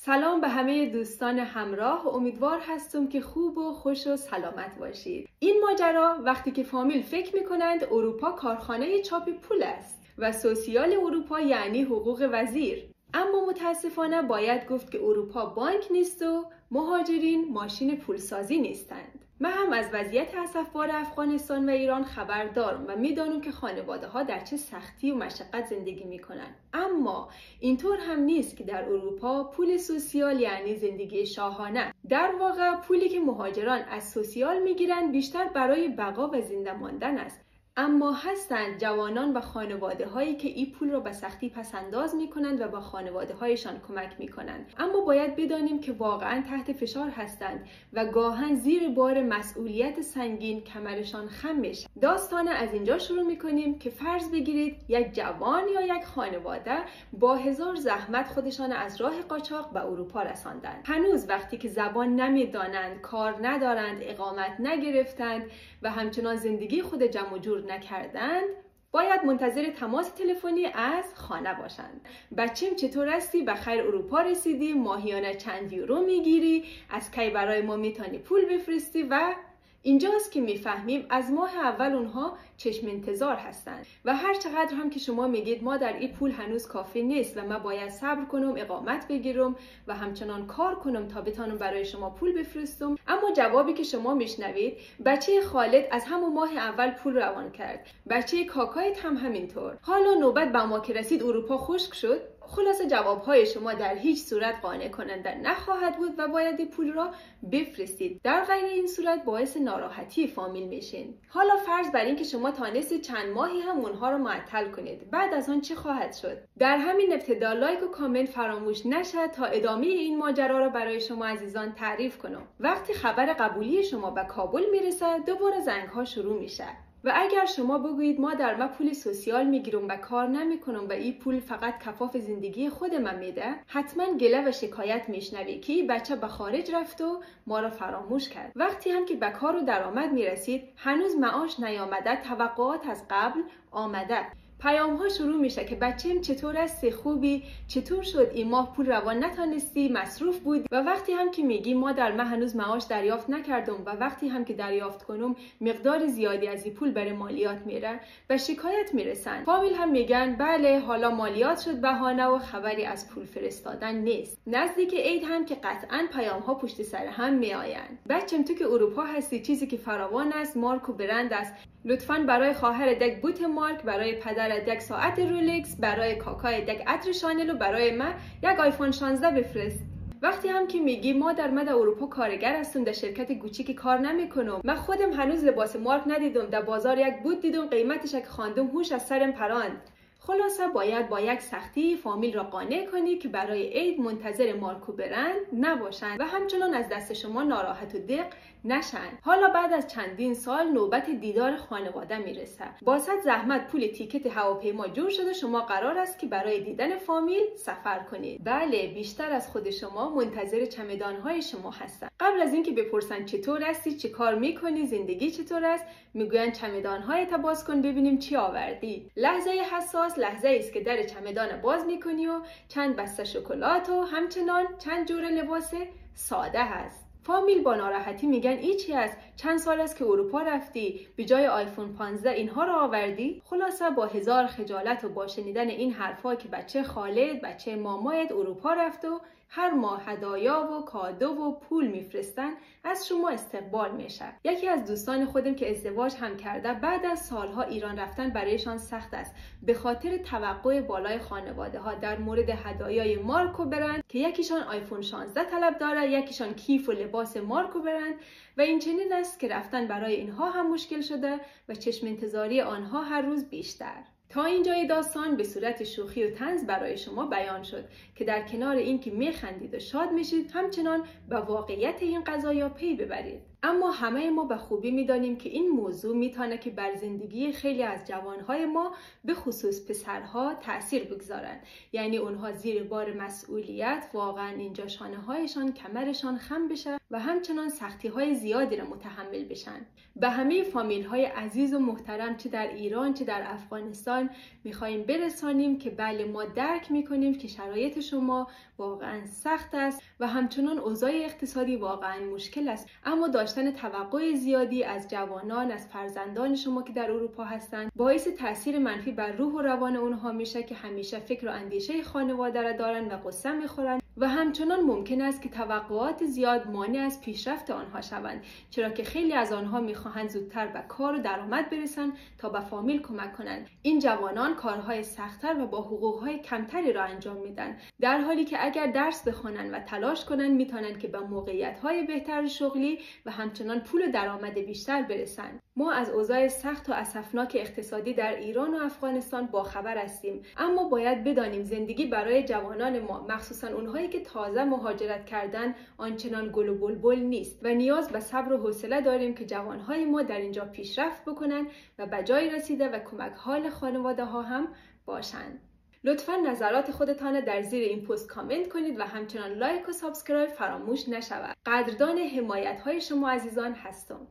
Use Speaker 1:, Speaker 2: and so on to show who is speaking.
Speaker 1: سلام به همه دوستان همراه. امیدوار هستم که خوب و خوش و سلامت باشید. این ماجرا وقتی که فامیل فکر میکنند اروپا کارخانه چاپ پول است و سوسیال اروپا یعنی حقوق وزیر. اما متاسفانه باید گفت که اروپا بانک نیست و مهاجرین ماشین پولسازی نیستند. من هم از وضعیت اسفبار افغانستان و ایران خبر دارم و میدانم که خانواده ها در چه سختی و مشقت زندگی میکنن. اما اینطور هم نیست که در اروپا پول سوسیال یعنی زندگی شاهانه. در واقع پولی که مهاجران از سوسیال میگیرند بیشتر برای بقا و زنده ماندن است. اما هستند جوانان و خانواده هایی که این پول را به سختی پس انداز می کنند و با خانواده هایشان کمک می کنند. اما باید بدانیم که واقعا تحت فشار هستند و گاهن زیر بار مسئولیت سنگین کمرشان خم میشه. داستان از اینجا شروع می کنیم که فرض بگیرید یک جوان یا یک خانواده با هزار زحمت خودشان از راه قاچاق به اروپا رساندند. هنوز وقتی که زبان نمیدانند، کار ندارند، اقامت نگرفتند و همچنان زندگی خود جمع و جور نکردند، باید منتظر تماس تلفنی از خانه باشند. بچه‌م چطور هستی؟ بخیر اروپا رسیدی؟ ماهیانه چند یورو میگیری؟ از کی برای ما میتونی پول بفرستی؟ و اینجاست که میفهمیم از ماه اول اونها چشم انتظار هستند و هر چقدر هم که شما میگید ما در این پول هنوز کافی نیست و من باید صبر کنم، اقامت بگیرم و همچنان کار کنم تا بتونم برای شما پول بفرستم، اما جوابی که شما میشنوید بچه خالد از همون ماه اول پول روان کرد، بچه کاکایت هم همینطور. حالا نوبت به ما که رسید اروپا خشک شد. خلاصه جوابهای شما در هیچ صورت قانع کننده نخواهد بود و باید این پول را بفرستید. در غیر این صورت باعث ناراحتی فامیل میشین. حالا فرض بر این که شما تانستید چند ماهی هم اونها رو معطل کنید. بعد از آن چه خواهد شد؟ در همین ابتدا لایک و کامنت فراموش نشه تا ادامه این ماجرا را برای شما عزیزان تعریف کنم. وقتی خبر قبولی شما به کابل میرسه دوباره زنگ ها شروع میشه. و اگر شما بگویید مادر من پول سوسیال میگیرم و کار نمیکنم و این پول فقط کفاف زندگی خود من میده، حتما گله و شکایت میشنوی که این بچه به خارج رفت و ما را فراموش کرد. وقتی هم که به کار و درآمد میرسید هنوز معاش نیامده، توقعات از قبل آمده. پیام ها شروع میشه که بچه‌م چطور هستی؟ خوبی؟ چطور شد این ماه پول روان نتونستی؟ مصروف بود؟ و وقتی هم که میگی مادر من هنوز معاش دریافت نکردم و وقتی هم که دریافت کنم مقدار زیادی از این پول برای مالیات میره و شکایت میرسن. فامیل هم میگن بله حالا مالیات شد بهانه و خبری از پول فرستادن نیست. نزدیک عید هم که قطعا پیام ها پشت سر هم میآیند. بچه‌م تو که اروپا هستی چیزی که فراوان است مارک و برند است. لطفاً برای خواهر دک بوت مارک، برای پدر دک ساعت رولکس، برای کاکای دک عطر شانل و برای من یک آیفون 16 بفرست. وقتی هم که میگی مادر من در اروپا کارگر هستم، در شرکت گوچی که کار نمیکنم، من خودم هنوز لباس مارک ندیدم، در بازار یک بوت دیدم قیمتش که خواندم هوش از سرم پراند. خلاصه باید با یک سختی فامیل را قانع کنی که برای عید منتظر مارک و برند نباشند و همچنان از دست شما ناراحت و دق نشن. حالا بعد از چندین سال نوبت دیدار خانواده میرسه. با صد زحمت پول تیکت هواپیما جور شده، شما قرار است که برای دیدن فامیل سفر کنید. بله بیشتر از خود شما منتظر چمدان‌های شما هستند. قبل از اینکه بپرسن چطور هستی، چه کار میکنی، زندگی چطور است، میگوین چمدان‌هایت باز کن ببینیم چی آوردی. لحظه حساس لحظه است که در چمدان باز میکنی و چند بسته شکلات و همچنان چند جور لباس ساده هست. فامیل با ناراحتی میگن ای چی است؟ چند سال است که اروپا رفتی؟ به جای آیفون 15 اینها رو آوردی؟ خلاصه با هزار خجالت و با شنیدن این حرفا که بچه خالد، بچه مامایت اروپا رفت و هر ماه هدایا و کادو و پول میفرستن از شما استقبال میشه. یکی از دوستان خودم که ازدواج هم کرده بعد از سالها ایران رفتن برایشان سخت است به خاطر توقع بالای خانواده ها در مورد هدایای مارک و برند که یکیشان آیفون 16 طلب داره، یکیشان کیف و لباس مارک و برند و این چنین است که رفتن برای اینها هم مشکل شده و چشم انتظاری آنها هر روز بیشتر. تا اینجای داستان به صورت شوخی و طنز برای شما بیان شد که در کنار این که میخندید و شاد میشید همچنان به واقعیت این قضایا پی ببرید. اما همه ما به خوبی میدانیم که این موضوع میتونه که بر زندگی خیلی از جوانهای ما به خصوص پسرها تأثیر بگذارند. یعنی اونها زیر بار مسئولیت واقعا اینجا شانه هایشان کمرشان خم بشه و همچنان سختی های زیادی را متحمل بشن. به همه فامیل های عزیز و محترم چه در ایران چه در افغانستان میخوایم برسانیم که بله ما درک میکنیم که شرایط شما واقعا سخت است و همچنان اوضاع اقتصادی واقعا مشکل است، اما داشتن توقع زیادی از جوانان، از فرزندان شما که در اروپا هستند باعث تاثیر منفی بر روح و روان اونها میشه که همیشه فکر و اندیشه خانواده را دارن و قصه میخورن و همچنان ممکن است که توقعات زیاد مانع از پیشرفت آنها شوند، چرا که خیلی از آنها میخواهند زودتر به کار و درآمد برسند تا به فامیل کمک کنند. این جوانان کارهای سخت‌تر و با حقوقهای کمتری را انجام میدن، در حالی که اگر درس بخوانند و تلاش کنند میتونند که به موقعیت‌های بهتر شغلی و همچنان پول و درآمد بیشتر برسند. ما از اوضاع سخت و اسفناک اقتصادی در ایران و افغانستان باخبر هستیم، اما باید بدانیم زندگی برای جوانان ما، مخصوصا اونهایی که تازه مهاجرت کردن، آنچنان گل و بلبل نیست و نیاز به صبر و حوصله داریم که جوانهای ما در اینجا پیشرفت بکنن و به جای رسیده و کمک حال خانواده ها هم باشند. لطفاً نظرات خودتان در زیر این پست کامنت کنید و همچنان لایک و سابسکرایب فراموش نشود. قدردان حمایت های شما عزیزان هستم.